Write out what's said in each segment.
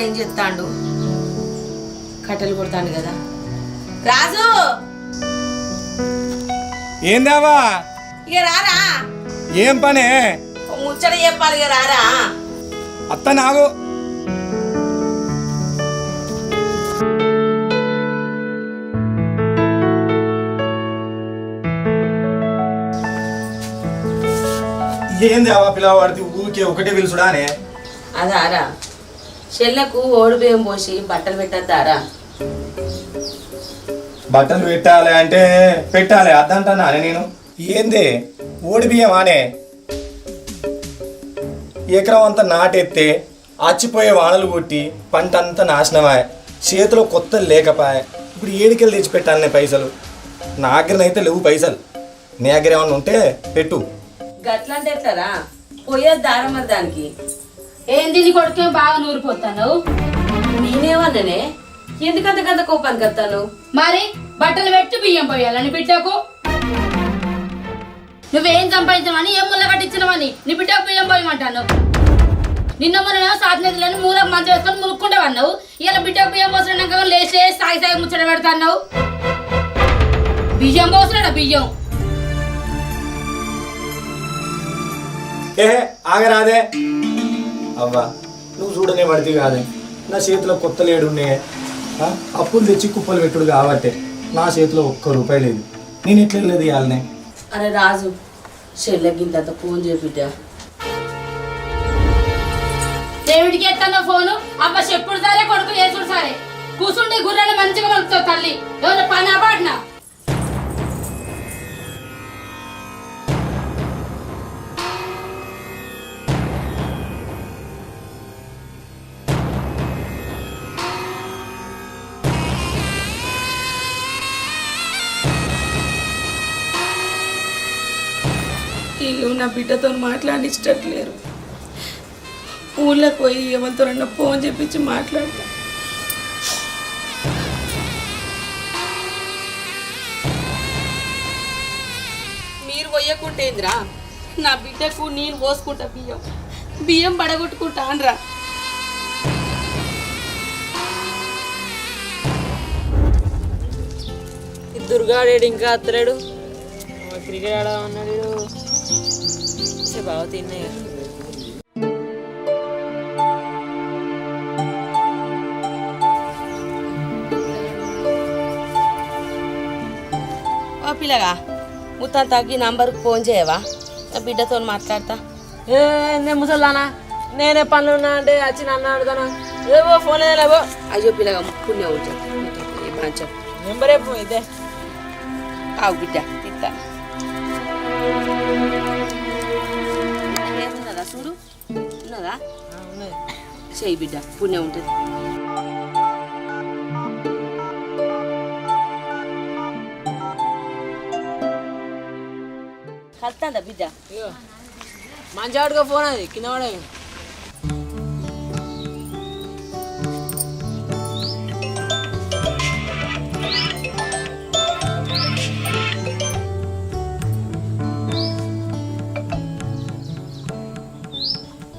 ఏం చెప్తాండు కట్టెలు కొడతాండు కదా రాజు ఏందావా ఇక రారా ఏం పనే ముచ్చట చెప్పాలి ఇక రారా అత్త నాగు ఏందావా పిల్లవాడికి ఊరికే ఒకటే పిలుచుడానే అదారా చెల్లకు ఓడి బియ్యం పోసి బట్టలు పెట్టద్దారా బట్టలు పెట్టాలి అంటే పెట్టాలి అద్దంటానా నేను ఏంది ఓడి బియ్యం ఆనే ఎకరం అంతా నాటెత్తే ఆచిపోయే వానలు కొట్టి పంట అంతా నాశనమాయ చేతిలో కొత్త లేకపాయ ఇప్పుడు ఏడికెళ్ళి తెచ్చి పెట్టాలనే పైసలు నా దగ్గరనైతే లేవు పైసలు నీ దగ్గర ఏమన్నా ఉంటే పెట్టు గట్లంటే ఎట్లరా పోయేది దారం మరి దానికి ఏంది నీ కొడుకే బాగా నూరిపోతాను నేనేమన్నానే ఎందుకంత గంత కోపానికి వస్తాను మరి బట్టలు పెట్టి బియ్యం పోయాలని బిడ్డకు నువ్వేం సంపాదించమని ఏం ముళ్ళ కట్టించినవని నీ బిడ్డకు బియ్యం పోయమంటాను నిన్న మొన్న సాధనదులను మూలకు మంచి వేసుకొని మునుక్కుంటావన్నావు ఇలా బిడ్డకు బియ్యం పోసినాక లేచి సాగి సాగి ముచ్చట పెడతాన్నావు బియ్యం పోసినాడా బియ్యం ఏ ఆగరాదే అవ్వా నువ్వు చూడనే పడితే కాదే నా చేతిలో కొత్త లేడున్నే అప్పులు తెచ్చి కుప్పలు పెట్టుడు కాబట్టి నా చేతిలో ఒక్క రూపాయి లేదు నేను ఎట్లా లేదు ఇవాళనే అరే రాజు చెల్లెకింత ఫోన్ చేపిట్టా దేవుడికి ఎత్తాను ఫోను అబ్బ చెప్పుడు సరే కొడుకు చేసుడు సరే కూర్చుంటే గుర్రాన్ని మంచిగా మలుపుతావు తల్లి ఎవరు పని అబాడినా వీళ్ళు నా బిడ్డతో మాట్లాడించట్లేరు ఊళ్ళోకి పోయి ఎవరితోనన్నా ఫోన్ చెప్పించి మాట్లాడతా మీరు పోయకుంటేంద్రా నా బిడ్డకు నేను పోసుకుంటా బియ్యం పడగొట్టుకుంటా అనరా దుర్గాడేడు ఇంకా అత్తలేడు క్రికెట్ ఆడమన్నాడు బాగా తిన్నాయి ఓ పిల్లగా మొత్తం తగ్గి నంబర్కి ఫోన్ చేయవా నా బిడ్డతో మాట్లాడతా నేను ముసలానా నేనే పనులు ఉన్నా అంటే వచ్చి నన్ను అడుగుతాను ఏవో ఫోన్ లేవో అయ్యో పిల్లగా పుణ్యం ఉంటుంది మంచం నెంబరే ఇదే కావు బిడ్డ తిత్తా ఏమున్నదా చూడు ఉన్నదా చెయ్యి బిడ్డ పుణ్యం ఉంటుంది కలుతుందా బిడ్డ మంచి ఆడుకో ఫోన్ అది కింద పడే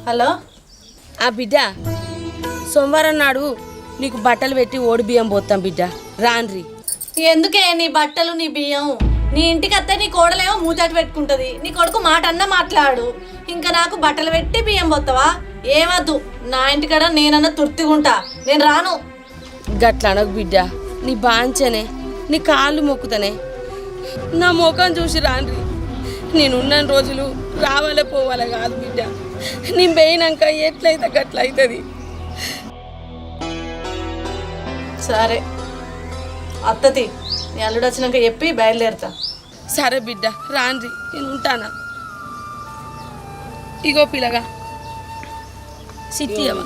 హలో ఆ బిడ్డ సోమవారం నాడు నీకు బట్టలు పెట్టి ఓడి బియ్యం పోతాం బిడ్డ రాన్రి ఎందుకే నీ బట్టలు నీ బియ్యం నీ ఇంటికి అత్తే నీ కోడలేమో మూచాటు పెట్టుకుంటది నీ కొడుకు మాట అన్నా మాట్లాడు ఇంకా నాకు బట్టలు పెట్టి బియ్యం పోతావా ఏమద్దు నా ఇంటికాడ నేనన్నా తుర్తిగుంటా నేను రాను గట్లా అనకు బిడ్డ నీ బాంచనే నీ కాళ్ళు మొక్కుతానే నా ముఖం చూసి రాండ్రి. నేనున్న రోజులు రావాలే పోవాలే కాదు బిడ్డ, నేను పోయినాక ఎట్లయితే గట్లయితుంది. సరే అత్తతి, నీ అల్లుడు వచ్చినాక చెప్పి బయలుదేరుతా. సరే బిడ్డ రాండ్రి, నేను ఉంటానా. ఇగో పిల్లగా సిట్టి అవ్వ.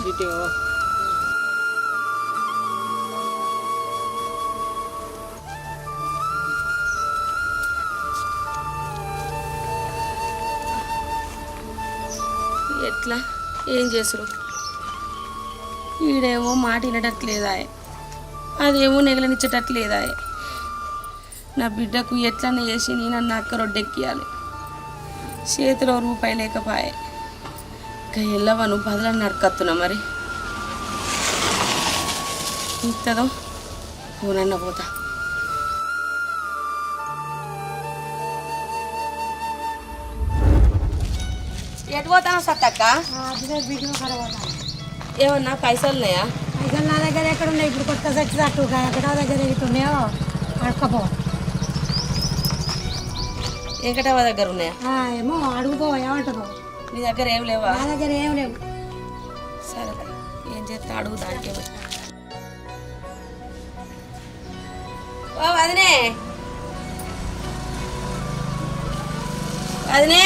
ఎట్లా ఏం చేసుడు? ఈడేమో మాట వినటట్లేదా, అదేమో నెగలనిచ్చేటట్లేదా. నా బిడ్డకు ఎట్లనే చేసి నేను అన్న అక్క రొడ్డెక్కియాలి. చేతిలో రూపాయి లేకపాయే. ఇంకా ఎల్లవను బదులని నడకత్తున్నా. మరి ఇంతదో పోనన్న పోతా. ఎటు పోతాను సత్తక్క? ఏమన్నా పైసలు ఉన్నాయా? పైసలు నా దగ్గర ఎక్కడ ఉన్నాయి? ఇప్పుడు కొత్త సెట్స్ అట్టు ఎక్కడ దగ్గర ఎక్కడున్నాయో అడకపో. వెంకటవ్వ దగ్గర ఉన్నాయా? ఏమో అడుగుపో, ఏమంటావు? నీ దగ్గర ఏం లేవా? నా దగ్గర ఏం లేవు. సరే ఏం చేస్తా అడుగు దానికి. ఓ వదినే, వదినే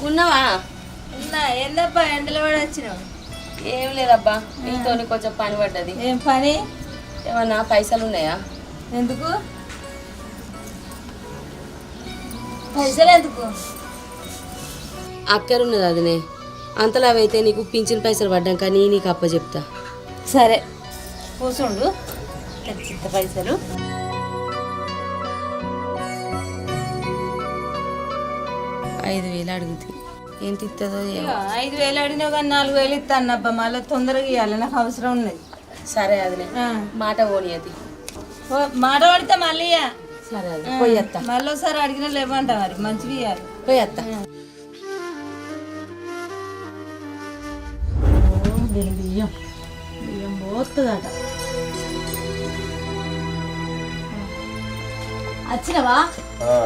ఉన్నావా? ఉన్నా. ఏందబ్బా ఎండలో పడి వచ్చినావు? ఏం లేదబ్బా, నీతో కొంచెం పని పడ్డది. ఏం పని? ఏమన్నా పైసలు ఉన్నాయా? ఎందుకు పైసలు? ఎందుకు? అక్కరున్నది అదినే, అంతలావైతే నీకు పింఛన్ పైసలు పడ్డాం కానీ నీకు అప్ప చెప్తా. సరే కూర్చుండు. చిత్త పైసలు 5,000 అడుగుతుంది. ఏంటి ఇస్తుందో ఏమో. 5,000 అడిగినావు కానీ 4,000 ఇస్తాను అబ్బా. మళ్ళీ తొందరగా ఇవ్వాలి, నాకు అవసరం ఉన్నది. సరే అదినే, మాట పోనీ అది. మాట పడితే మళ్ళీ ఇయ్య. సరే అది పోయేత్తా. మళ్ళీ ఒకసారి అడిగినా లేవంట, మరి మంచివి ఇవ్వాలి. పోయేత్తా. బియ్యం బియ్యం పోతుందట. వచ్చినవా?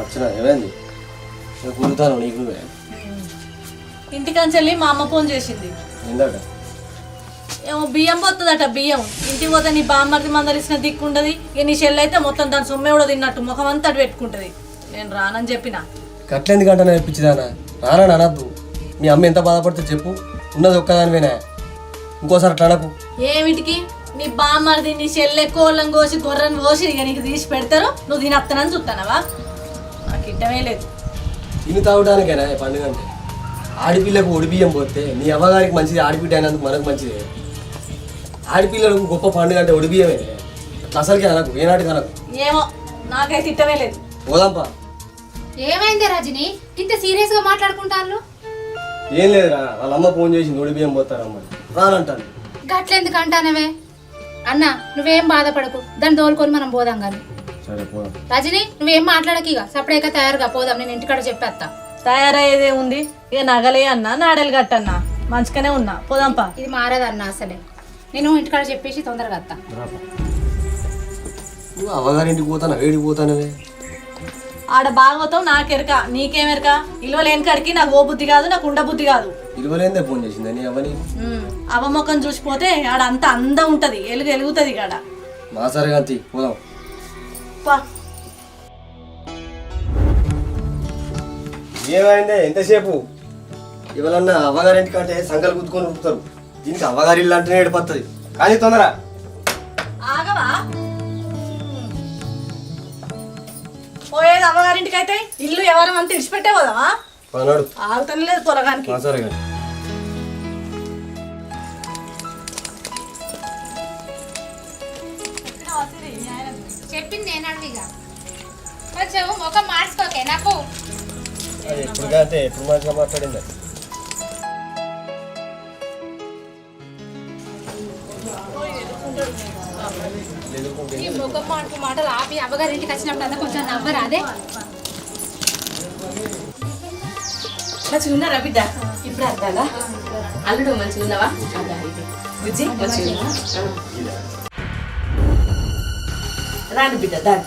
వచ్చిన. ఏమైంది? కుదుతాను నీకు నువ్వే. ఇంటికాంచి వెళ్ళి మా అమ్మ ఫోన్ చేసింది. ఏందట? ఏమో బియ్యం పోతుందట. బియ్యం ఇంటికి పోతే నీ బామ్మర్ది మందలిసిన దిక్కుంటది. ఇక నీ చెల్లి అయితే మొత్తం దాని సొమ్మె కూడా తిన్నట్టు ముఖం అంతా అటు పెట్టుకుంటది. నేను రానని చెప్పిన. కట్లేందుకంటే నేర్పించిదానా? రానని అనద్దు. మీ అమ్మ ఎంత బాధపడుతుంది చెప్పు. ఉన్నది ఒక్కదానివేనా? ఇంకోసారి అట్లా అనకు. ఏమిటికి నీ బామ్మర్ది నీ చెల్లె కోళ్ళం కోసి గొర్రెని కోసి ఇక నీకు తీసి పెడతారు, నువ్వు తినత్తనని చూస్తానవా? నాకు ఇట్టమే లేదు. తిని తాగడానికేనా ఈ పండుగ అంటే? ఆడపిల్లకు ఒడి బియ్యం పోతే నీ అవ్వగారికి మంచిది, ఆడపిడ్డ అయినందుకు మనకు మంచిది. ఆడపిల్లలకు గొప్ప పండుగ అంటే ఒడి బియ్యమే. అట్లా అసలుకే అనకు, ఏనాటికి అనకు. ఏమో నాకైతే ఇట్టమే లేదు. పోదాంపా. ఏమైంది రజని, ఇంత సీరియస్ గా మాట్లాడుకుంటాను? ఏం లేదురా, వాళ్ళ అమ్మ ఫోన్ చేసింది ఒడి బియ్యం పోతారమ్మ రానంటాను. గట్లెందుకు అంటానవే? అన్నా నువ్వేం బాధపడకు, దాన్ని తోలుకొని మనం పోదాం కానీ. సరే పోదాం. రజని నువ్వేం మాట్లాడక, ఇక సపరేట్గా తయారుగా పోదాం. నేను ఇంటికాడ చెప్పేస్తా. తయారయ్యేదే ఉంది. ఇక నగలే అన్నా, నాడలు కట్టన్నా, మంచిగానే ఉన్నా. పోదాంపా. ఇది మారదన్నా అసలే. నేను ఇంటికాడ చెప్పేసి తొందరగా వస్తా. నువ్వు అవ్వగారింటికి పోతాను, వేడికి పోతానవే. ఆడ భాగవతం నాకెరక, నీకేమెరక? ఇల్వలేని కాడికి నాకు ఓ బుద్ధి కాదు, నాకు ఉండ బుద్ధి కాదు. ఇరువలేందే ఫోన్ చేసింది నీ అవ్వని. అవమొక్కం చూసిపోతే ఆడ అంతా అందం ఉంటది, ఎలుగుతుంది కాడ. మా సరే కాంతి పోదాం. ఏమైందే ఎంతసేపు? ఇవాళన్నా అవ్వగారింటి కంటే సంకలు గుద్దుకొని ఉరుకుతారు. దీనికి అవ్వగారి ఇల్లు అంటేనే ఏడిపోతుంది. కానీ తొందర ఆగవా? పోయేది అవ్వగారింటికి అయితే ఇల్లు ఎవరం అంతా ఇడిచిపెట్టే పోదామా? పనాడు ఆగుతానే లేదు పొలగానికి. మా సరే కానీ చెప్పింది నేను అడిగిగా కొంచెం ముఖం మార్చుకోకే నాకు. ఎప్పుడు కాదే ఎప్పుడు మంచిగా మాట్లాడింది. ఈ ముఖం మాటలు ఆపి అవ్వగారింటికి వచ్చినప్పుడు అంతా కొంచెం నవ్వరా? అదే ఉన్నారా బిడ్డ? ఇప్పుడు అర్థాలా? అల్లుడు మంచిగా ఉన్నావా బుజ్జి మంచిగా రాని బిడ్డ దాని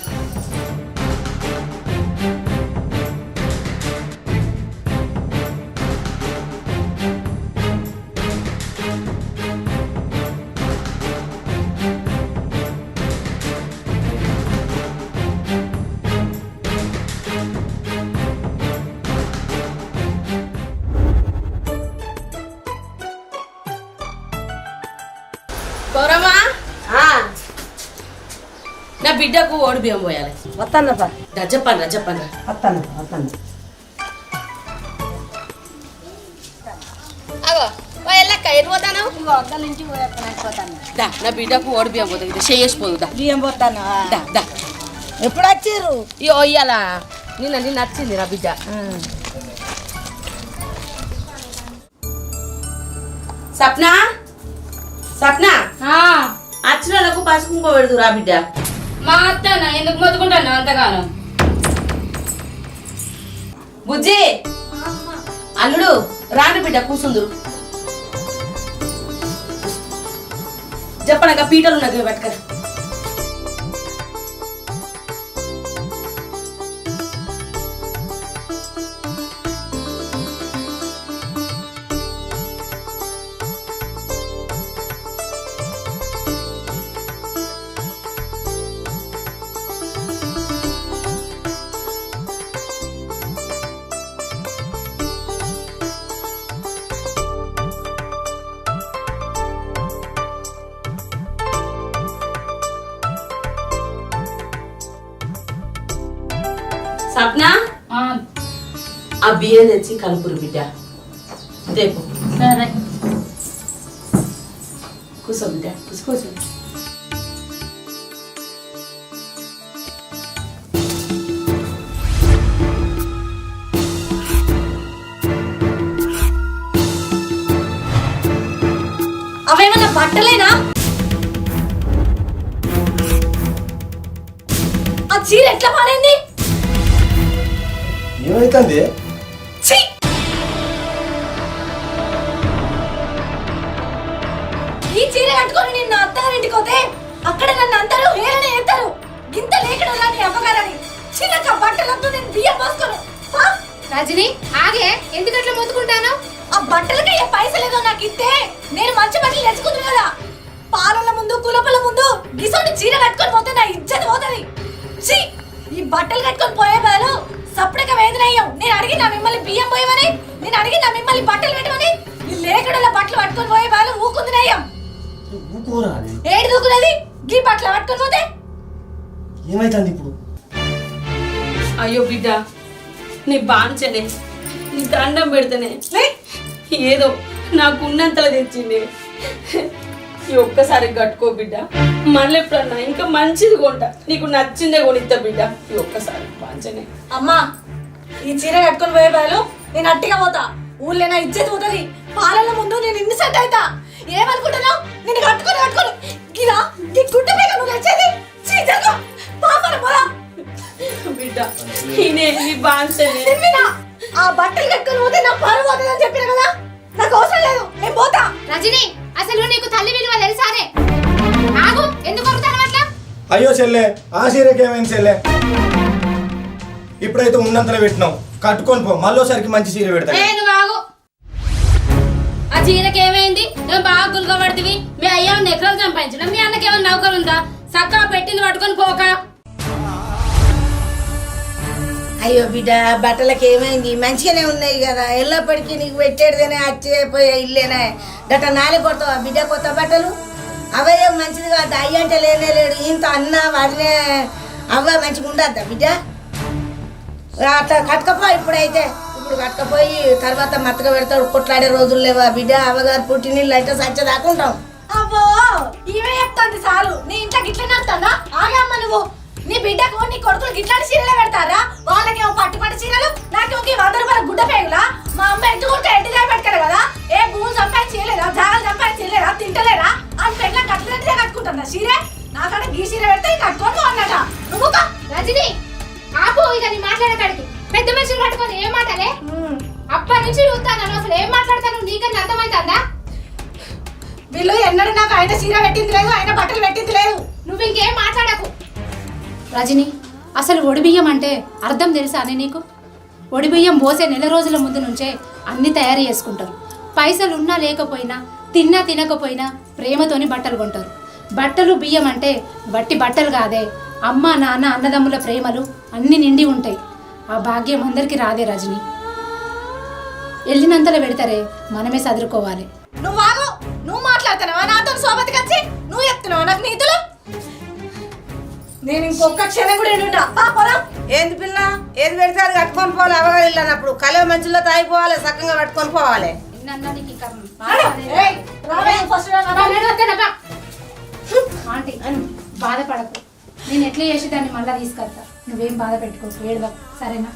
గౌరమ్మా నా బిడ్డకు ఓడి బియ్యం పోయాలి వస్తానప్ప చెప్పండి వస్తాను అగో వెళ్ళక్క ఎటు పోతాను నా బిడ్డకు ఓడి బియ్యం పోతుంది ఇది చేసిపోదు బియ్యం పోతాను దా ఎప్పుడు వచ్చిర్రు ఇయో ఇయ్యాల నిన్న నచ్చింది నా బిడ్డ సప్న వచ్చిన వాళ్ళకు పసుకుంకో పెడుతు రా బిడ్డ మా అత్తన ఎందుకు మొత్తుకుంటాను అంతగానం బుజ్జి అల్లుడు రాని బిడ్డ కూసుందురు చెప్పనక పీటలు ఉన్నది పట్టుక సప్న ఆ బియ్యం తెచ్చి కలుపురు బిడ్డ దేపు సరే కూర్చో బిడ్డ కూర్చో అవేమన్నా బట్టలేనా ఆ చీర ఎట్లా పాడైంది ఏమైతుంది ఈ చీర కట్టుకొని నిన్న అత్తగారింటికి పోతే అక్కడ నన్ను అందరూ హేళన చేస్తారు గింత లేకడం నీ అమ్మగారని చిన్నక బట్టలతో నేను బియ్యం పోసుకోను రజని ఆగే ఎందుకు అట్లా మొత్తుకుంటాను ఆ బట్టలకి ఏ పైసలేదో నాకు ఇస్తే నేను మంచి బట్టలు తెచ్చుకుంది కదా పాలల ముందు కులపల ముందు గిసోని చీర కట్టుకొని పోతే నా ఇజ్జత్ పోతుంది ఛీ ఈ బట్టలు కట్టుకొని పోయే బదులు సప్పుడక వేదన అయ్యాం నేను అడిగినా మిమ్మల్ని బియ్యం పోయమని నేను అడిగినా మిమ్మల్ని బట్టలు పెట్టమని ఈ లేకడల బట్టలు పట్టుకొని పోయే బదులు ఊకుంది అయ్యాం ఏడు దూకున్నది గీ బట్టలు పట్టుకొని పోతే ఏమైతుంది ఇప్పుడు అయ్యో బిడ్డ నీ బాంచనే నీ దండం పెడితేనే ఏదో నాకు ఉన్నంతలో తెచ్చింది ఈ ఒక్కసారి కట్టుకో బిడ్డ మళ్ళీ ఎప్పుడన్నా ఇంకా మంచిది కొంట నీకు నచ్చిందే కొనిస్తా బిడ్డ ఈ ఒక్కసారి బాంచనే అమ్మా ఈ చీర కట్టుకొని పోయే బదులు నేను అట్టిగా పోతా ఊళ్ళో నా ఇజ్జత్ పోతుంది పాలన ముందు నేను ఇన్ని సెట్ అవుతా ఏమనుకుంటున్నావు నేను కట్టుకొని గిరా ఈ గుడ్డ మీద నువ్వు తెచ్చేది చీజకు పాపన పోరా బిడ్డ నీ బాంచనే తిమ్మినా ఆ బట్టలు కట్టుకొని పోతే నా పరువు పోతుందని చెప్పిన కదా నాకు అవసరం లేదు నేను పోతా రజని అసలు నీకు తల్లి విలువ తెలుసానే ఆగు ఎందుకు కొడతాను అట్లా అయ్యో చెల్లె ఆ చీరకి ఏమైంది చెల్లె ఇప్పుడైతే ఉన్నంతలో పెట్టినావు కట్టుకొని పో మళ్ళీసరికి మంచి చీర పెడతా నువ్వు ఆగు ఆ చీరకి ఏమైంది నువ్వు బాగా గుల్గా పడుతుంది మీ అయ్యా ఎకరాలు సంపాదించడం మీ అన్నకి ఏమైనా నౌకరు ఉందా చక్కగా పెట్టింది పట్టుకొని పోక అయ్యో బిడ్డ బట్టలకి ఏమైంది మంచిగానే ఉన్నాయి కదా ఎల్లప్పటికీ నీకు పెట్టేడిదేనే అచ్చిపోయే ఇల్లేనే గట్ట నాలి కొడతావా బిడ్డ కొత్త బట్టలు అవే మంచిది కాదు అయ్య అంటే లేనే లేడు ఇంత అన్న వదిలే అవ్వ మంచిగా ఉండద్దా బిడ్డ అట్లా కట్టుకపో ఇప్పుడైతే ఇప్పుడు కట్టుకపోయి తర్వాత మత్తగా పెడతాడు కొట్లాడే రోజులు లేవా బిడ్డ అవ్వగారు పుట్టినీళ్ళు అయితే సచ్చదాకుంటాం అబ్బో ఇవే చెప్తాంది చాలు నీ ఇంట్లో గిట్లనే అంటానా ఆగమ్మ నువ్వు నీ బిడ్డకు నీ కొడుకులు గిట్లాంటి చీరలే పెడతారా వాళ్ళకేమో పట్టు చీరలు నాకేమో 100 రూపాయల గుడ్డ పేగులా మా అమ్మ ఎత్తుకుంటే ఎంటిదే పెడతారు కదా ఏ భూమి సంపాదించలేదా జాగాలు సంపాదించలేదా తింటలేరా అని పెళ్ళ కట్టలేదే కట్టుకుంటుందా చీరే నాకడ గీ చీర పెడితే కట్టుకోను అన్నట నువ్వు రజని ఆపు ఇక నీ మాట్లాడకాడికి పెద్ద మనుషులు పట్టుకొని ఏం మాటలే అప్పటి నుంచి చూస్తాను అసలు ఏం మాట్లాడతాను నీకన్నా అర్థమవుతుందా? వీళ్ళు ఎన్నడూ నాకు ఆయన చీర పెట్టింది లేదు, ఆయన బట్టలు పెట్టింది లేదు. నువ్వు ఇంకేం మాట్లాడకు. రజని, అసలు ఒడిబియ్యం అంటే అర్థం తెలుసా అని నీకు? ఒడిబియ్యం పోసే నెల రోజుల ముందు నుంచే అన్ని తయారు చేసుకుంటారు. పైసలు ఉన్నా లేకపోయినా, తిన్నా తినకపోయినా ప్రేమతోని బట్టలు కొంటారు. బట్టలు బియ్యం అంటే బట్టి బట్టలు కాదే, అమ్మ నాన్న అన్నదమ్ముల ప్రేమలు అన్ని నిండి ఉంటాయి. ఆ భాగ్యం అందరికీ రాదే రజని. వెళ్ళినంతలో పెడతారే, మనమే చదువుకోవాలి. నువ్వు ఆగు, నువ్వు మాట్లాడుతున్నావా నాతో సోబతికి వచ్చి? నువ్వు చెప్తున్నావా నాకు నీతులు? నేను ఇంకొక క్షణం కూడా ఏంటంటే అప్పా పొలం. ఏంది పిల్ల, ఏది పెడితే అది కట్టుకొని పోవాలి. అవగారు అన్నప్పుడు కలవ మంచులో తాగిపోవాలి, సక్కంగా పట్టుకొని పోవాలి. ఏయ్, రావే, ఫస్ట్ రా, రావే. ఆంటీ బాధపడకు, నేను ఎట్లా చేసి దాన్ని మళ్ళీ తీసుకొస్తా. నువ్వేం బాధ పెట్టుకోకు, ఏడవ సరేనా?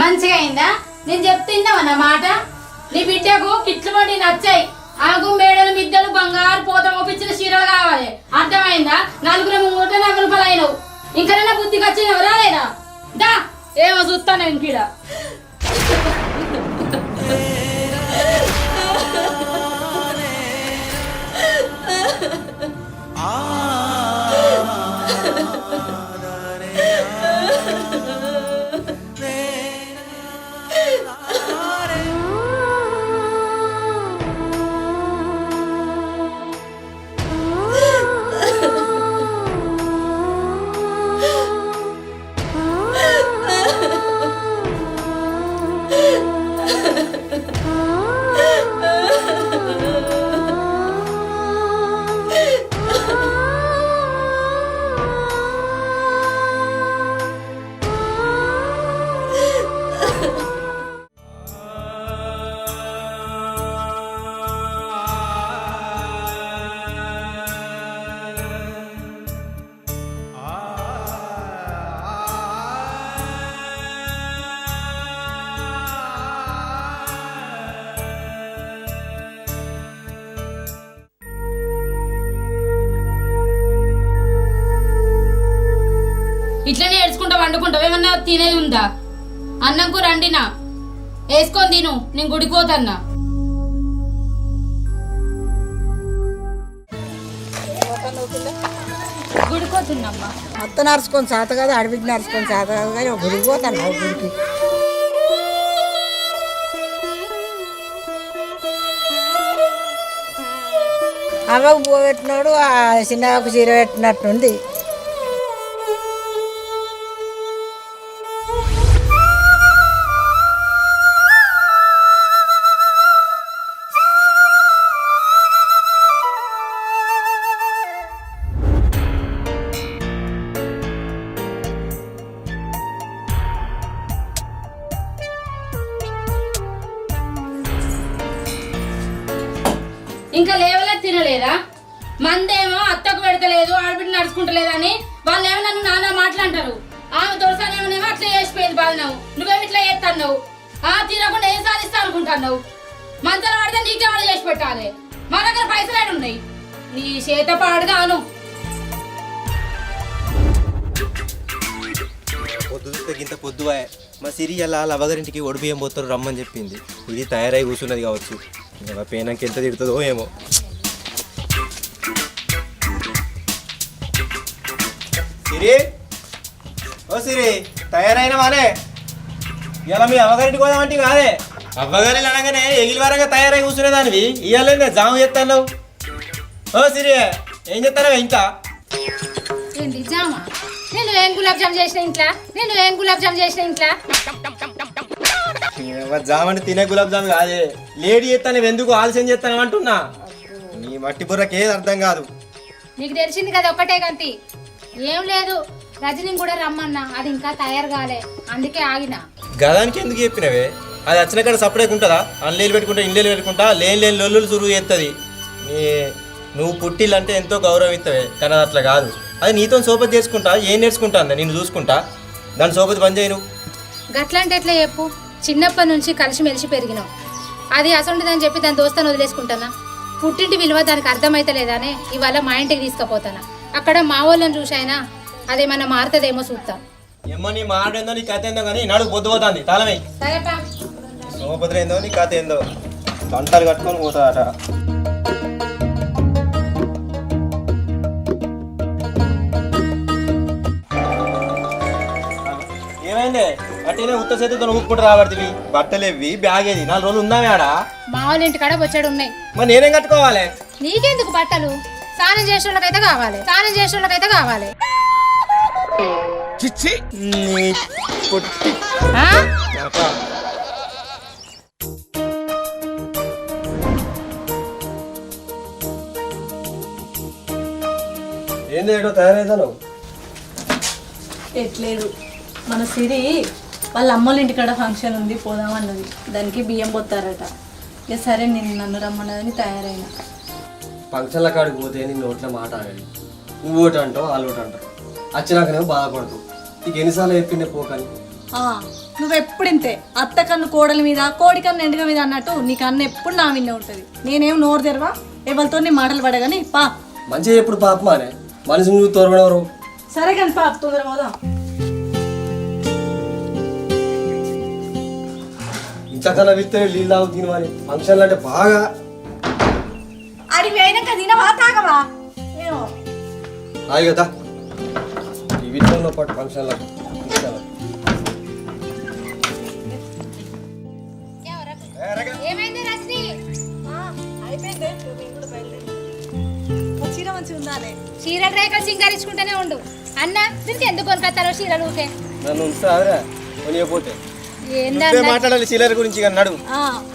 మంచిగా అయిందా? నేను చెప్తున్నావా నా మాట? నీ బిడ్డకు కిట్లు మండి నచ్చాయి. ఆగు మేడలు మిద్దలు బంగారు పోత ఓపించిన చీరలు కావాలి. అర్థమైందా? 4 రూపాయలు అయినవు. ఇంకనైనా బుద్ధికి వచ్చినవు రాలేదా? దా ఏమో చూస్తాను ఇంకీడ. ఇట్లనే ఏడ్చుకుంటా వండుకుంటావు. ఏమన్నా తినేది ఉందా? అన్నంకు రండినా వేసుకొని తిను. నేను గుడిపోతన్నా. గుడిపోతున్నమ్మా. అత్త నడుచుకొని చేత కాదు, అడవికి నడుచుకొని చేత కాదు, కానీ గుడికి పోతాను గుడికి. అవ్వకు పోబెట్టినాడు, ఆ చిన్నకు చీర పెట్టినట్టుంది. ఇంకా లేవలే తినలేదా? మందేమో అత్తకు పెడతలేదు, ఆడబిడ్డ నడుచుకుంటలేదని వాళ్ళు ఏమో నన్ను నానా మాట్లాంటారు. ఆమె దొరసానేమో అట్లా చేసిపోయింది బాధనవు. నువ్వేమి ఇట్లా చేస్తున్నావు? తినకుండా ఏం సాధిస్తా అనుకుంటున్నావు? మంచాలు ఆడితే నీకేమో చేసి పెట్టాలి. మా దగ్గర పైసలు ఉన్నాయి. నీ చేత పాడుగాను. పొద్దు ఇంత పొద్దువా మా సిరి అలా లవగారింటికి ఒడిబియ్యం పోతారు రమ్మని చెప్పింది. ఇది తయారై కూర్చున్నది కావచ్చు. ఇంకా పేనాకి ఎంత తిడుతుందో ఏమో. సిరి, ఓ సిరి, తయారైనవానే? ఇలా మీ అవ్వగారింటికి పోదామంటే కాదే. అవ్వగారి అనగానే ఎగిలి వారంగా తయారై కూర్చునేదానివి. ఇవాళ జాము చేస్తాను. ఓ సిరి, ఏం చేస్తానో ఇంకా? ఏంటి జామా? నేను ఏం గులాబ్ జామ్ చేసిన ఇంట్లో? నేను ఏం గులాబ్ జామ్ చేసిన ఇంట్లో? జామ్ అంటే తినే గులాబ్ జామ్ కాదే. లేడీ చేస్తాను ఎందుకు ఆలస్యం చేస్తాను అంటున్నా. నీ మట్టి బుర్రకి ఏది అర్థం కాదు. నీకు తెలిసింది కదా ఒక్కటే గంతి. ఏం లేదు, రజని కూడా రమ్మన్నా, అది ఇంకా తయారు కాలే, అందుకే ఆగిన. గదానికి ఎందుకు చెప్పినవే? అది వచ్చిన కాడ సపరేట్ ఉంటుందా? అన్లేలు పెట్టుకుంటా ఇండ్లేలు పెట్టుకుంటా లేని లొల్లులు సురువు చేస్తుంది. నువ్వు పుట్టిల్లంటే ఎంతో గౌరవం ఇస్తావే, కానీ అది అట్లా కాదు. అది నీతో సోపతి చేసుకుంటా, ఏం నేర్చుకుంటా అందా నేను చూసుకుంటా. దాని సోపతి పని చేయను. గట్లంటే ఎట్లా చెప్పు? చిన్నప్పటి నుంచి కలిసి మెలిసి పెరిగినావు. అది అసంటిదని చెప్పి దాని దోస్తాను వదిలేసుకుంటానా? పుట్టింటి విలువ దానికి అర్థమైతలేదానే ఇవాళ మా ఇంటికి తీసుకుపోతానా. అక్కడ మా వాళ్ళని చూసైనా అదేమన్నా మారుతుందేమో చూస్తా. ఏమో నీ మాట ఏందో నీ కథ ఏందో కానీ నడు పొద్దు పోతుంది తాళమే సరేపా. సోమభద్ర ఏందో నీ కథ ఏందో తంటాలు కట్టుకొని పోతాడట. ఏమైంది అట్టినే ఉత్త చేతితో ఊపుకుంటూ రాబడుతుంది. బట్టలేవి బ్యాగ్ ఏది 4 రోజులు ఉందామే ఆడ. మా వాళ్ళ ఇంటికాడ వచ్చాడు ఉన్నాయి. మరి నేనేం కట్టుకోవాలి? నీకెందుకు బట్టలు? స్నానం చేసే వాళ్ళకైతే కావాలి, స్నానం చేసే వాళ్ళకైతే కావాలి. చిచ్చి నీ పొట్టి. ఆ? ఏంది ఏడో తయారైతాను? ఎట్లేదు, మన సిరి వాళ్ళ అమ్మోళ్ళ ఇంటికాడ ఫంక్షన్ ఉంది పోదామన్నది. దానికి బియ్యం పోతారట. ఇక సరే నేను నన్ను రమ్మన్నదని తయారైనా. ఫంక్షన్ల కాడికి పోతే నీ నోట్ల మాట ఆగదు. నువ్వు ఒకటి అంటావు వాళ్ళు ఒకటి అంటావు. వచ్చినాకనేమో బాధపడతావు. నీకు ఎన్నిసార్లు చెప్పిండే పోకని. నువ్వు ఎప్పుడు ఇంతే, అత్త కన్ను కోడల మీద కోడి కన్ను ఎండుగ మీద అన్నట్టు నీకు అన్న ఎప్పుడు నా విన్నే ఉంటుంది. నేనేం నోరు తెరవా, ఎవరితో నీ మాటలు పడగాని పా. మంచిగా ఎప్పుడు పాపమానే మనిషి నువ్వు తోరబడవరు. సరే కానీ పా, తొందర పోదాం. ఇంతకన్నా విత్తే నీళ్ళు తాగు తినమని. ఫంక్షన్లు అంటే బాగా అడిగి అయినాక తినవా తాగవా ఏమో. హాయి కదా ఈ విషయంలో పాటు ఫంక్షన్లో ఏమైంది రజనీ? అయిపోయింది, చీర మంచిగా ఉందానే. చీరల రేఖలు సింగారించుకుంటూనే ఉండు. అన్న దీనికి ఎందుకు కొనుకొస్తారో చీరలు ఊకే? నన్ను ఉంచుతావురా కొనియపోతే. ఏందన్నా మాట్లాడాలి చీలర గురించి అన్నాడు.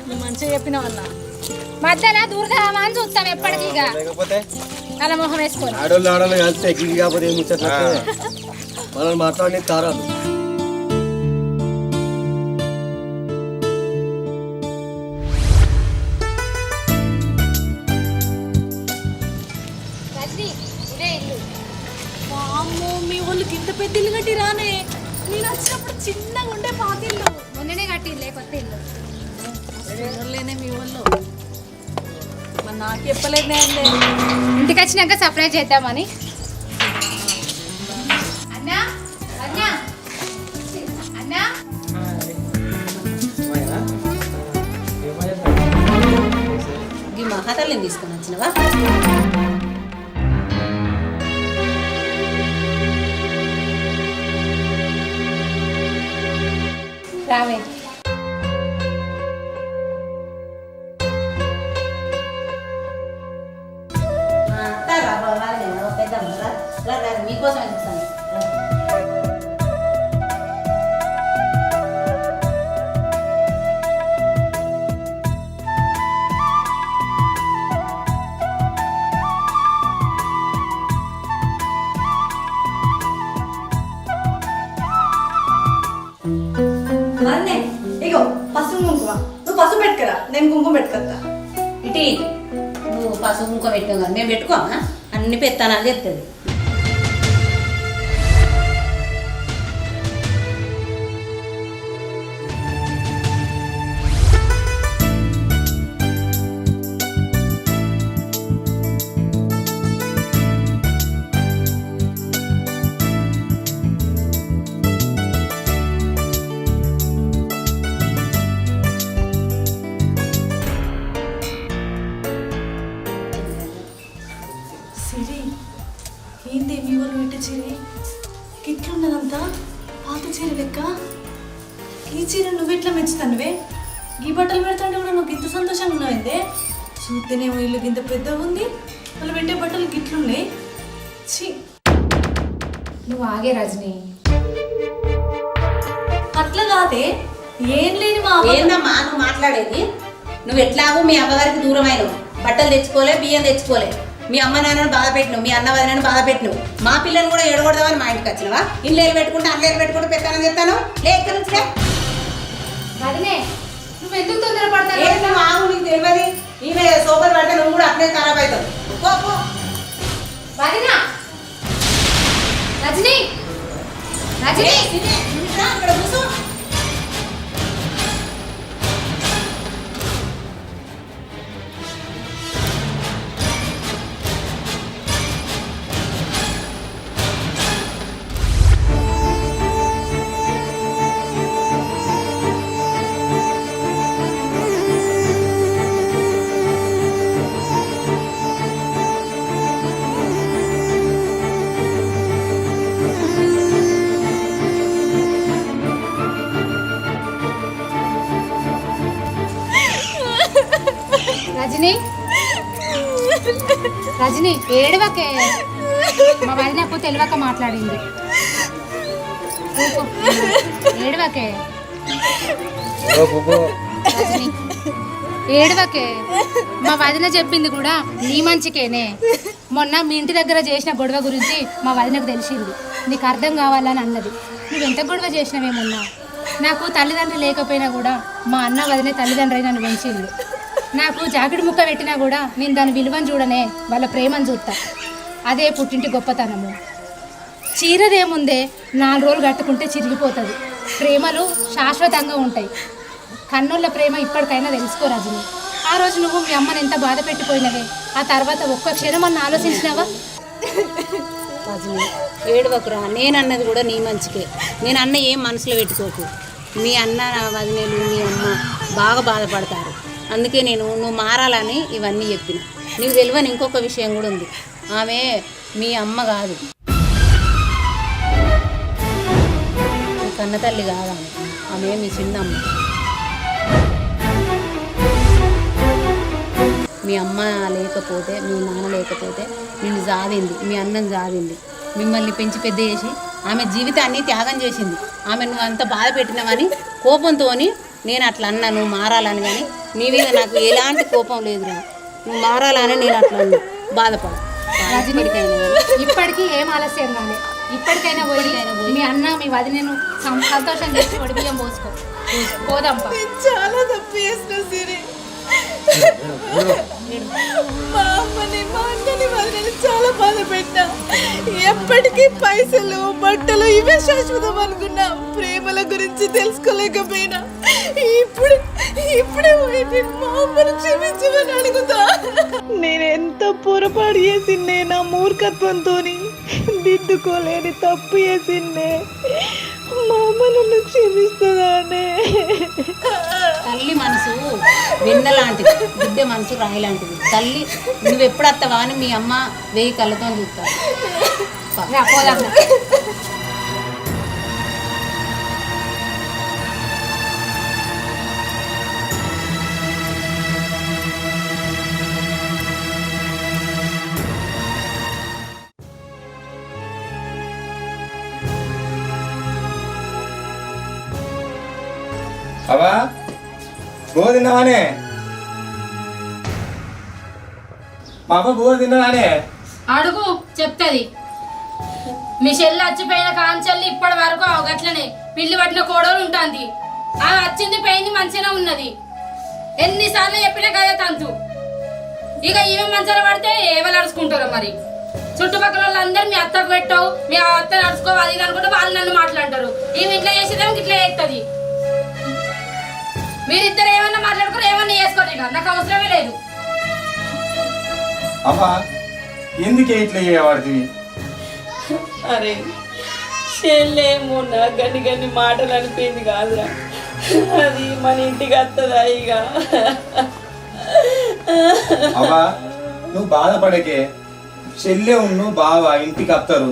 నువ్వు మంచిగా చెప్పినావు అన్న. మధ్యలో దూరదామా అని చూస్తాం ఎప్పటికీ. లేకపోతే అలా మొహం వేసుకొని ఆడోళ్ళు కలిస్తే గిగి కాకపోతే ఏం ముచ్చట్లు మనల్ని మాట్లాడి తారాలు. రజనీ ఇదే ఇల్లు. వామ్మో, మీ వాళ్ళు గింత పెద్ద ఇల్లు కట్టి రానే. నేను వచ్చినప్పుడు చిన్నగా ఉండే పాతిల్లు. మొన్ననే కట్టిందిలే కొత్త ఇల్లు. లేనే మీ వాళ్ళు మరి నాకు చెప్పలేదే. ఇంటికి వచ్చినాక సర్ప్రైజ్ చేద్దామని. అన్నా అన్నా అన్నా ఈ మహాతల్ని తీసుకొని వచ్చినవా? రావే. మీకోసం చూస్తాను. మన్నే ఇగో పసుపు కుంకుమ. నువ్వు పసుపు పెట్టుకురా, నేను కుంకుమ పెట్టుకొస్తా. ఇటీ నువ్వు పసుపు కుంకుమ పెట్టుకోగా మేము పెట్టుకోమా? అన్ని పెత్తానాలు చెప్తుంది. సిరి ఏంది మీ వాళ్ళు పెట్టే చీర గిట్లున్నదంతా పాత చీర లెక్క. ఈ చీర నువ్వెట్లా మెచ్చుతానువే? ఈ బట్టలు పెడతాంటే కూడా నువ్వు ఇంత సంతోషంగా ఉన్నావేందే? చూస్తేనేమో ఇల్లు ఇంత పెద్దగా ఉంది, వాళ్ళు పెట్టే బట్టలు గిట్లున్నాయి. ఛీ, నువ్వు ఆగే రజనీ. అట్లా కాదే, ఏం లేని మా ఏందమ్మా నువ్వు మాట్లాడేది? నువ్వు ఎట్లాగో మీ అమ్మగారికి దూరం అయినావు. బట్టలు తెచ్చుకోలే, బియ్యం తెచ్చుకోలే. మీ అమ్మ నాన్నను బాధ పెట్టినావు, మీ అన్న వదినను బాధ పెట్టినావు. మా పిల్లలు కూడా ఎడగొడదామని మా ఇంటికి వచ్చినవా? ఇల్లు పెట్టుకుంటే అల్లేరు పెట్టుకుంటే పెత్తానని చెప్తాను. లే ఎక్కడి నుంచి వదినే నువ్వు ఎందుకు తొందరపడతావు? నువ్వు ఆగు, నీకు తెలియదు. ఈమె సోపర్ పడితే నువ్వు కూడా అట్లే ఖరాబ్ అవుతావు. పో పో. వదినా రజనీ రజనీ ఇక్కడ కూర్చో. రజని రజని ఏడవకే, మా వదినకు తెలియక మాట్లాడింది. ఊకో, ఏడవకే రజని, ఏడవకే. మా వదిన చెప్పింది కూడా నీ మంచికేనే. మొన్న మీ ఇంటి దగ్గర చేసిన గొడవ గురించి మా వదినకు తెలిసింది. నీకు అర్థం కావాలని అన్నది. నువ్వు ఎంత గొడవ చేసినావేమన్నా. నాకు తల్లిదండ్రులు లేకపోయినా కూడా మా అన్న వదిలే తల్లిదండ్రులు నన్ను పెంచింది. నాకు జాకెట్ ముక్క పెట్టినా కూడా నేను దాని విలువను చూడనే, వాళ్ళ ప్రేమను చూస్తా. అదే పుట్టింటి గొప్పతనము. చీరదేముందే, 4 రోజులు కట్టుకుంటే చిరిగిపోతుంది. ప్రేమలు శాశ్వతంగా ఉంటాయి. కన్నుల ప్రేమ ఇప్పటికైనా తెలుసుకో రజని. ఆ రోజు నువ్వు మీ అమ్మని ఎంత బాధ పెట్టిపోయినవే, ఆ తర్వాత ఒక్క క్షణం అన్న ఆలోచించినావా? రజని ఏడవకురా, నేనన్నది కూడా నీ మంచికే. నేను అన్న ఏం మనసులో పెట్టుకోకు. మీ అన్న వదినేలు మీ అమ్మ బాగా బాధపడతారు. అందుకే నువ్వు మారాలని ఇవన్నీ చెప్పిన. నీకు తెలియని ఇంకొక విషయం కూడా ఉంది. ఆమె మీ అమ్మ కాదు, మీ కన్న తల్లి కాదు. ఆమె మీ చిన్నమ్మ. మీ అమ్మ లేకపోతే, మీ నాన్న లేకపోతే నిన్ను జాదింది, మీ అన్నం జాదింది. మిమ్మల్ని పెంచి పెద్ద చేసి ఆమె జీవితాన్ని త్యాగం చేసింది. ఆమె నువ్వు అంత బాధ పెట్టినావని కోపంతో నేను అట్లా అన్నా, నువ్వు మారాలని. కానీ నీ మీద నాకు ఎలాంటి కోపం లేదురా. నువ్వు మారాలని నేను అట్లా అన్నా. బాధపడు. ఇప్పటికీ ఏం ఆలస్యం కాలే. ఇప్పటికైనా పోయి మీ అన్న మీ వదినను సంతోషం చేసి వడిబియ్యం పోసుకో. పోదాంపా. చాలా తప్పు చేసిన సిరి. మా అమ్మని మా అన్నని వాళ్ళని చాలా బాధ పెట్టా. ఎప్పటికీ పైసలు బట్టలు ఇవే శాశ్వతం అనుకున్నా. ప్రేమల గురించి తెలుసుకోలేకపోయినా ఇప్పుడే మా అమ్మను క్షమించమని అడుగుతా. నేను ఎంత పొరపాటు చేసిందే, నా మూర్ఖత్వంతో దిద్దుకోలేని తప్పు చేసిందే. మా అమ్మ నన్ను క్షమిస్తుందానే. తల్లి మనసు వెన్న లాంటిది, బిడ్డ మనసు రాయి లాంటిది. తల్లి నువ్వు ఎప్పుడు వస్తావా అని మీ అమ్మ 1000 కళ్ళతో చూస్తావు. పోదాం. అవా బో తిన్నావానే? మా అవ్వ బో తిన్నానే? అడుగు చెప్తుంది. మీ చెల్లి వచ్చిపోయిన కాంచెల్లి ఇప్పటి వరకు అవగట్లనే పిల్లి పట్టిన కోడలు ఉంటుంది. ఆమె వచ్చింది పోయింది మంచిగా ఉన్నది. ఎన్నిసార్లు చెప్పినా కదా తంతు. ఇక ఈమె మంచిగా పడితే ఎవరు నడుచుకుంటారో మరి. చుట్టుపక్కల వాళ్ళందరూ మీ అత్తకు పెట్టావు, మీ అత్త నడుచుకోవాలి ఇది అనుకుంటే వాళ్ళు నన్ను మాట్లాడతారు. ఈమె ఇట్లా చేసేదేమో ఇట్లా చేస్తుంది. మీరిద్దరు ఏమన్నా మాట్లాడుకుని ఏమన్నా చేసుకోండి, నాకు అవసరమే లేదు. అవ్వా ఎందుకే ఇట్లా చేయవాడుతుంది? అరే చెల్లేమో నా గన్ని మాటలు అనిపోయింది కాదురా. అది మన ఇంటికి వస్తుందా ఇక? అవ్వా నువ్వు బాధపడకే. చెల్లె ఉన్ను బావ ఇంటికి వస్తారు.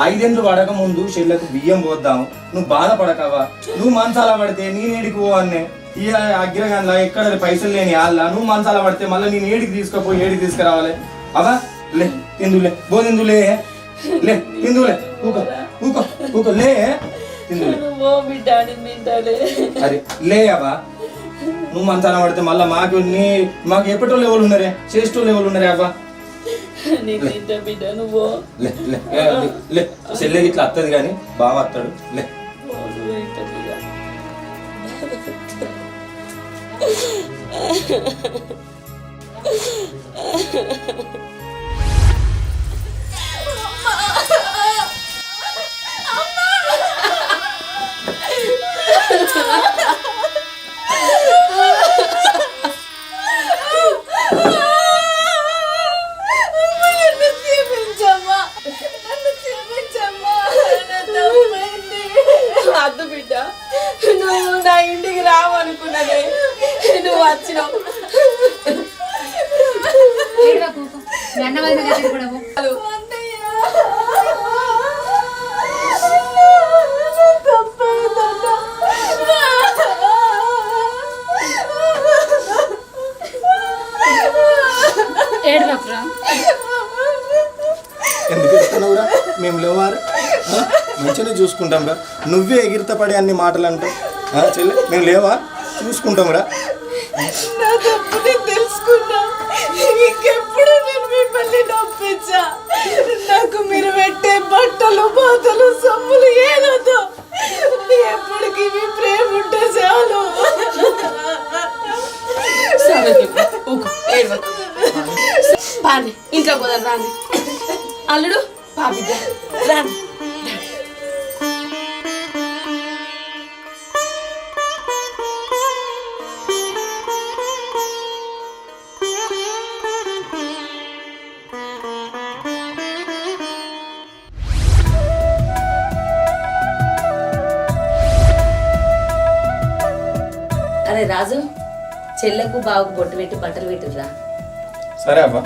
5 ఏళ్ళు పడక ముందు చెల్లెకు బియ్యం పోద్దాం. నువ్వు బాధపడకవ్వా. నువ్వు మంచాల పడితే నేను ఏడికి పోవన్నే. ఇక అగ్రగంలా ఎక్కడ పైసలు లేని వాళ్ళ నువ్వు మంచాల పడితే మళ్ళీ నేను ఏడికి తీసుకుపోయి ఏడికి తీసుకురావాలి. అవా లే తిందులే బో తిందులే లే తిందులే ఊకో ఊకో ఊకో లే తిందులే. అరే లే అవ్వా. నువ్వు మంచాల పడితే మళ్ళీ మాకు ఎప్పటోళ్ళు ఎవరు ఉన్నారే, చేసేటోళ్ళు ఎవరు ఉన్నారే అవ్వా. లే లే లే చెల్లెకి ఇట్లా వస్తుంది కానీ బాగా వస్తాడు. లే అద్దు బిడ్డ, నువ్వు నా ఇంటికి రావనుకున్నదే నువ్వు వచ్చినావు. అన్న వదిన దగ్గర కూడా మంచిగానే చూసుకుంటాం రా. నువ్వే ఎగిరితపడి అన్ని మాటలు అంటావు. చెల్లి మేము లేవా? చూసుకుంటాం రా. నా తప్పు నేను తెలుసుకున్నా. ఇంకెప్పుడు నేను మిమ్మల్ని నొప్పించా. నాకు మీరు పెట్టే బట్టలు బాతలు సొమ్ములు ఏదోతో ఎప్పటికీ మీ ప్రేమ ఉంటే చాలు. బాండి ఇంట్లో పోదాం రాండి. అల్లుడు పాపిద్ద రాండి. అరే రాజు, చెల్లెకు బావుకు బొట్టు పెట్టి బట్టలు పెట్టురా. సరే అవ్వ.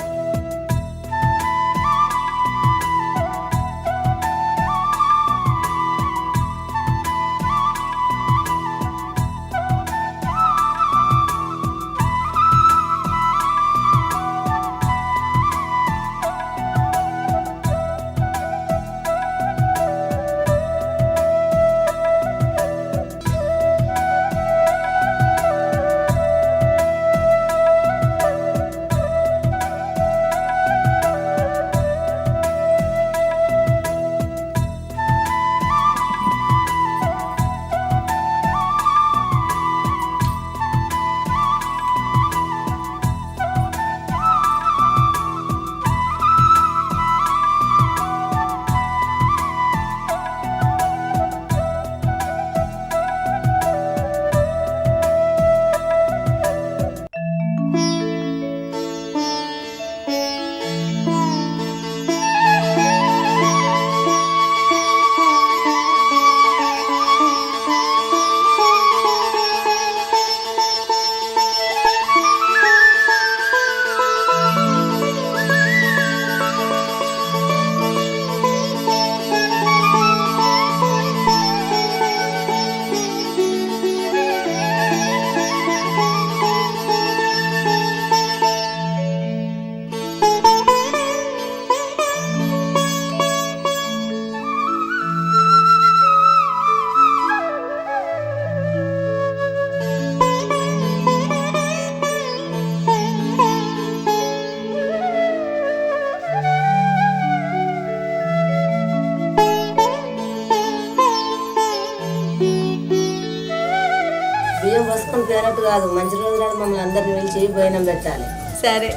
బియ్యం పోసుకొని పేరట్టు కాదు, మంచి రోజు నాడు మమ్మల్ని అందరిని పిలిచి భోజనం పెట్టాలి. సరే.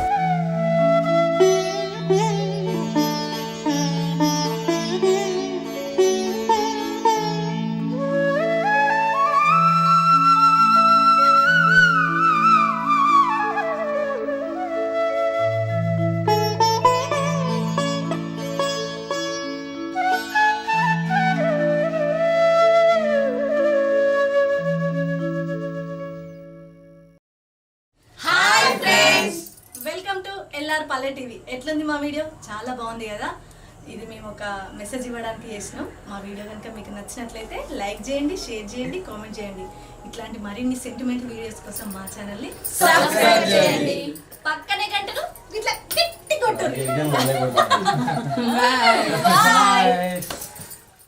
వెల్కమ్ టు ఎల్ఆర్ పల్లె టీవీ. ఎట్లుంది మా వీడియో? చాలా బాగుంది కదా. ఇది మేము ఒక మెసేజ్ ఇవ్వడానికి చేసినాం. మా వీడియో కనుక మీకు నచ్చినట్లయితే లైక్ చేయండి, షేర్ చేయండి, కామెంట్ చేయండి. ఇట్లాంటి మరిన్ని సెంటిమెంట్ వీడియోస్ కోసం మా ఛానల్ని సబ్స్క్రైబ్ చేయండి. పక్కనే గంటను ఇట్లా గట్టి కొట్టండి.